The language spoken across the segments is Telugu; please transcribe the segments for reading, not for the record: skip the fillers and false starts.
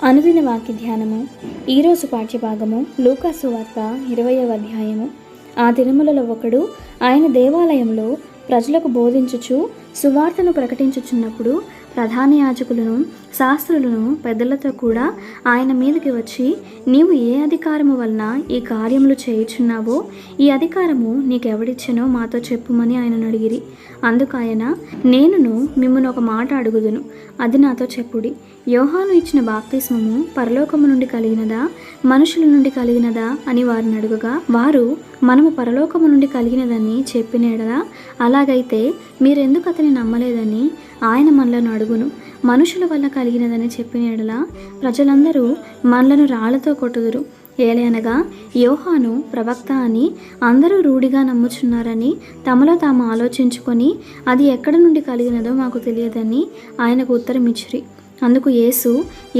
అనుదిన వాక్య ధ్యానము. ఈరోజు పాఠ్యభాగము లూకాసు వార్త 20వ అధ్యాయము. ఆ దినములలో ఒకడు ఆయన దేవాలయంలో ప్రజలకు బోధించుచు సువార్తను ప్రకటించుచున్నప్పుడు ప్రధాన యాజకులను శాస్త్రులను పెద్దలతో కూడా ఆయన మీదకి వచ్చి, నీవు ఏ అధికారము వలన ఈ కార్యములు చేయుచున్నావో ఈ అధికారము నీకెవడిచ్చెనో మాతో చెప్పుమని ఆయనను అడిగిరి. అందుకు ఆయన, నేనును మిమ్మును ఒక మాట అడుగుదును, అది నాతో చెప్పుడి. యోహాను ఇచ్చిన బాప్తిస్మము పరలోకము నుండి కలిగినదా మనుషుల నుండి కలిగినదా అని వారిని అడుగగా, వారు మనము పరలోకము నుండి కలిగినదని చెప్పినేడలా, అలాగైతే మీరెందుకు అతని నమ్మలేదని ఆయన మనలను అడుగును. మనుషుల వల్ల కలిగినదని చెప్పినేడలా ప్రజలందరూ మనలను రాళ్లతో కొట్టుదురు. ఏలయనగా యోహాను ప్రవక్త అని అందరూ రూఢిగా నమ్ముచున్నారని తమలో తాము ఆలోచించుకొని, అది ఎక్కడ నుండి కలిగినదో మాకు తెలియదని ఆయనకు ఉత్తరం ఇచ్చిరి. అందుకు యేసు,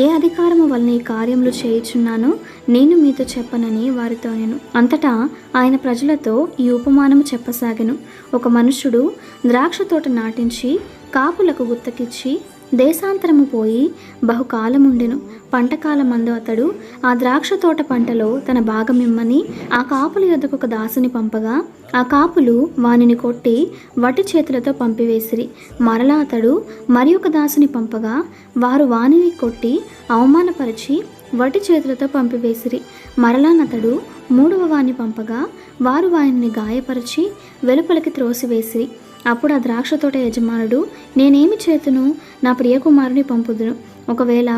ఏ అధికారము వలన ఈ కార్యములు చేయుచున్నానో నేను మీతో చెప్పనని వారితో అనెను. అంతటా ఆయన ప్రజలతో ఈ ఉపమానము చెప్పసాగెను. ఒక మనుష్యుడు ద్రాక్ష తోట నాటించి కాపులకు గుత్తకిచ్చి దేశాంతరము పోయి బహుకాలముండెను. పంటకాలమందు అతడు ఆ ద్రాక్ష తోట పంటలో తన భాగమిమ్మని ఆ కాపుల యొద్దకు ఒక దాసుని పంపగా, ఆ కాపులు వానిని కొట్టి వట్టి చేతులతో పంపివేసిరి. మరలా అతడు మరి ఒక దాసుని పంపగా, వారు వానిని కొట్టి అవమానపరిచి వట్టి చేతులతో పంపివేసిరి. మరలానతడు మూడవ వాణ్ణి పంపగా, వారు వానిని గాయపరిచి వెలుపలికి త్రోసివేసిరి. అప్పుడు ఆ ద్రాక్ష తోట యజమానుడు, నేనేమి చేతును? నా ప్రియకుమారుని పంపుదును. ఒకవేళ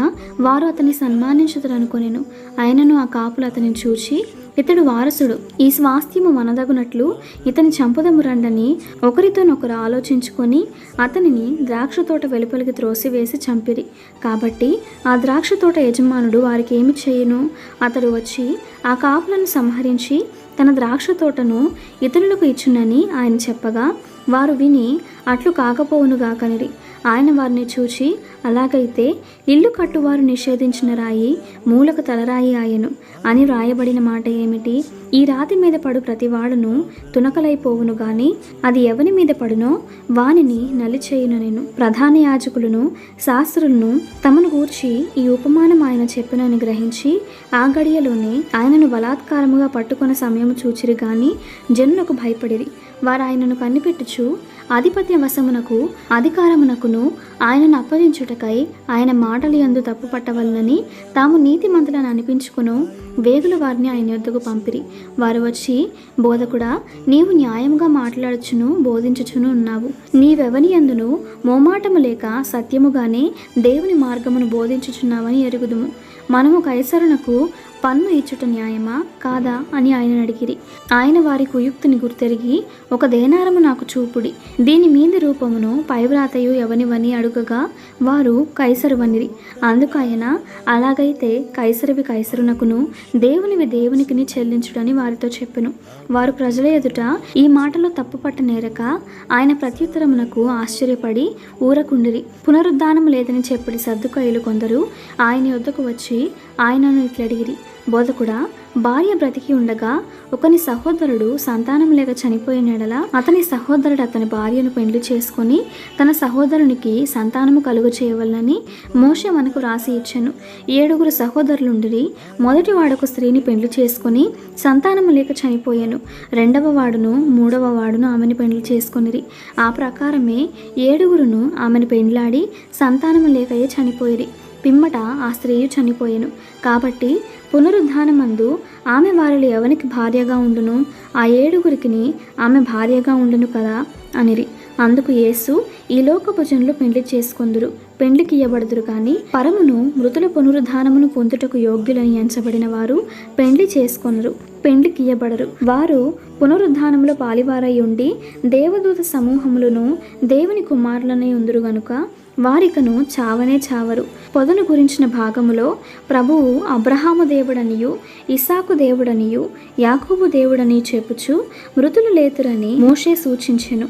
వారు అతన్ని సన్మానించుదురనుకొనెను. ఆయనను ఆ కాపులు అతనిని చూచి, ఇతడు వారసుడు, ఈ స్వాస్థ్యము మనదగునట్లు ఇతని చంపుదము రండని ఒకరితోనొకరు ఆలోచించుకొని అతనిని ద్రాక్ష తోట వెలుపలికి త్రోసివేసి చంపిరి. కాబట్టి ఆ ద్రాక్ష తోట యజమానుడు వారికి ఏమి చేయును? అతడు వచ్చి ఆ కాపులను సంహరించి తన ద్రాక్ష తోటను ఇతరులకు ఇచ్చునని ఆయన చెప్పగా, వారు విని అట్లు కాకపోవునుగా కనిరి. ఆయన వారిని చూచి, అలాగైతే ఇల్లు కట్టువారు నిషేధించిన రాయి మూలకు తలరాయి ఆయను అని రాయబడిన మాట ఏమిటి? ఈ రాతి మీద పడు ప్రతివాడును తునకలైపోవును గాని అది ఎవని మీద పడునో వానిని నలిచేయును. నేను ప్రధాన యాజకులను శాస్త్రులను తమను గూర్చి ఈ ఉపమానం ఆయన చెప్పినని గ్రహించి ఆ గడియలోనే ఆయనను బలాత్కారముగా పట్టుకున్న సమయము చూచిరి గాని జనులకు భయపడిరి. వారు ఆయనను కనిపెట్టుచు ఆధిపత్య వశమునకు అధికారమునకును ఆయనను అప్పగించుటకై ఆయన మాటలు యందు తప్పు పట్టవలనని తాము నీతిమంతులను అనిపించుకును వేగుల వారిని ఆయన యొద్దకు పంపిరి. వారు వచ్చి, బోధకుడా, నీవు న్యాయముగా మాట్లాడుచును బోధించుచును ఉన్నావు. నీవెవని యందును మోమాటము లేక సత్యముగానే దేవుని మార్గమును బోధించుచున్నావని ఎరుగుదుము. మనము కైసరునకు పన్ను ఇచ్చుట న్యాయమా కాదా అని ఆయన అడిగిరి. ఆయన వారి కుయుక్తిని గుర్తెరిగి, ఒక దేనారము నాకు చూపుడి, దీని మీది రూపమును పైవ్రాతయు ఎవనివని అడుగగా వారు కైసరువనిరి. అందుకు ఆయన, అలాగైతే కైసరువి కైసరునకును దేవునివి దేవునికిని చెల్లించుడని వారితో చెప్పెను. వారు ప్రజల ఎదుట ఈ మాటలో తప్పుపట్ట నేరక ఆయన ప్రత్యుత్తరమునకు ఆశ్చర్యపడి ఊరకుండిరి. పునరుద్ధానము లేదని చెప్పిడి సద్దుకయ్యులు కొందరు ఆయన యొద్దకు వచ్చి ఆయనను ఇట్లడిగిరి, బోధకుడా, భార్య బ్రతికి ఉండగా ఒకని సహోదరుడు సంతానం లేక చనిపోయినడలా అతని సహోదరుడు అతని భార్యను పెండ్లి చేసుకొని తన సహోదరునికి సంతానము కలుగు చేయవలనని మోషే మనకు రాసి ఇచ్చెను. 7 సహోదరులుండిరి. మొదటి వాడొక స్త్రీని పెండ్లి చేసుకొని సంతానము లేక చనిపోయాను. రెండవ వాడును మూడవ వాడును ఆమెను పెండ్లి చేసుకొనిరి. ఆ ప్రకారమే 7 ఆమెను పెండ్లాడి సంతానము లేకయే చనిపోయిరి. పిమ్మట ఆ స్త్రీయు చనిపోయెను. కాబట్టి పునరుద్ధానమందు ఆమె వారిలో ఎవనికి భార్యగా ఉండును? ఆ 7 ఆమె భార్యగా ఉండును కదా అనిరి. అందుకు యేసు, ఈ లోకపు జనులు పెండ్లి చేసుకొందురు, పెండ్లికి ఇయ్యబడుదురు కానీ పరమును మృతుల పునరుద్ధానమును పొందుటకు యోగ్యులని ఎంచబడిన వారు పెండ్లి చేసుకొనరు, పెండ్లికి ఇయ్యబడరు. వారు పునరుద్ధానంలో పాలివారై ఉండి దేవదూత సమూహములను దేవుని కుమారులనే ఉందురు గనుక వారికను చావనే చావరు. పొదను గురించిన భాగములో ప్రభువు అబ్రహాము దేవుడనియు ఇస్సాకు దేవుడనియు యాకోబు దేవుడని చెప్పుచు మృతులు లేతురని మోషే సూచించెను.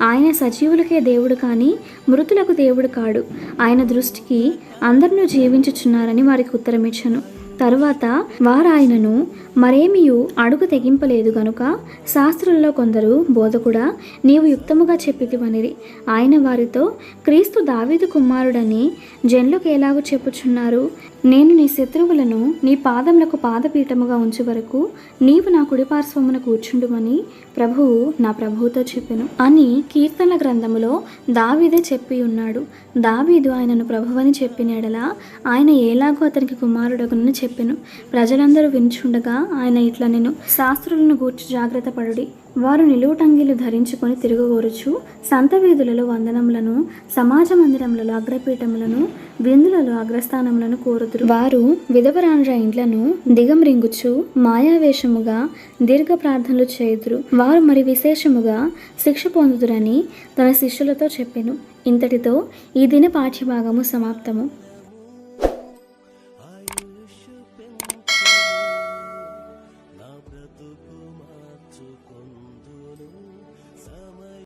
ఆయన సజీవులకే దేవుడు కానీ మృతులకు దేవుడు కాడు. ఆయన దృష్టికి అందరినూ జీవించుచున్నారని వారికి ఉత్తరమిచ్చను. తరువాత వారాయనను మరేమియు అడుగు తెగింపలేదు గనుక శాస్త్రులలో కొందరు, బోధకుడా, నీవు యుక్తముగా చెప్పితివనిరి. ఆయన వారితో, క్రీస్తు దావీదు కుమారుడని జనులకు ఎలాగూ చెప్పుచున్నారు? నేను నీ శత్రువులను నీ పాదములకు పాదపీఠముగా ఉంచు వరకు నీవు నా కుడిపార్శ్వమున కూర్చుండుమని ప్రభువు నా ప్రభువుతో చెప్పెను అని కీర్తనల గ్రంథములో దావీదే చెప్పి ఉన్నాడు. దావీదు ఆయనను ప్రభువని చెప్పిన ఎడల ఆయన ఎలాగో అతనికి కుమారుడగునని చెప్పెను. ప్రజలందరూ వినుచుండగా ఆయన ఇట్లా, నేను శాస్త్రులను గూర్చి జాగ్రత్త పడుడి. వారు నిలువుటంగీలు ధరించుకొని తిరగగోరుచు సంత వీధులలో వందనములను, సమాజ మందిరములలో అగ్రపీఠములను, విందులలో అగ్రస్థానములను కోరుదురు. వారు విధవరాండ్ర ఇండ్లను దిగమ్రింగుచు మాయావేషముగా దీర్ఘ ప్రార్థనలు చేయుదురు. వారు మరి విశేషముగా శిక్ష పొందుదురని తన శిష్యులతో చెప్పెను. ఇంతటితో ఈ దిన పాఠ్యభాగము సమాప్తము.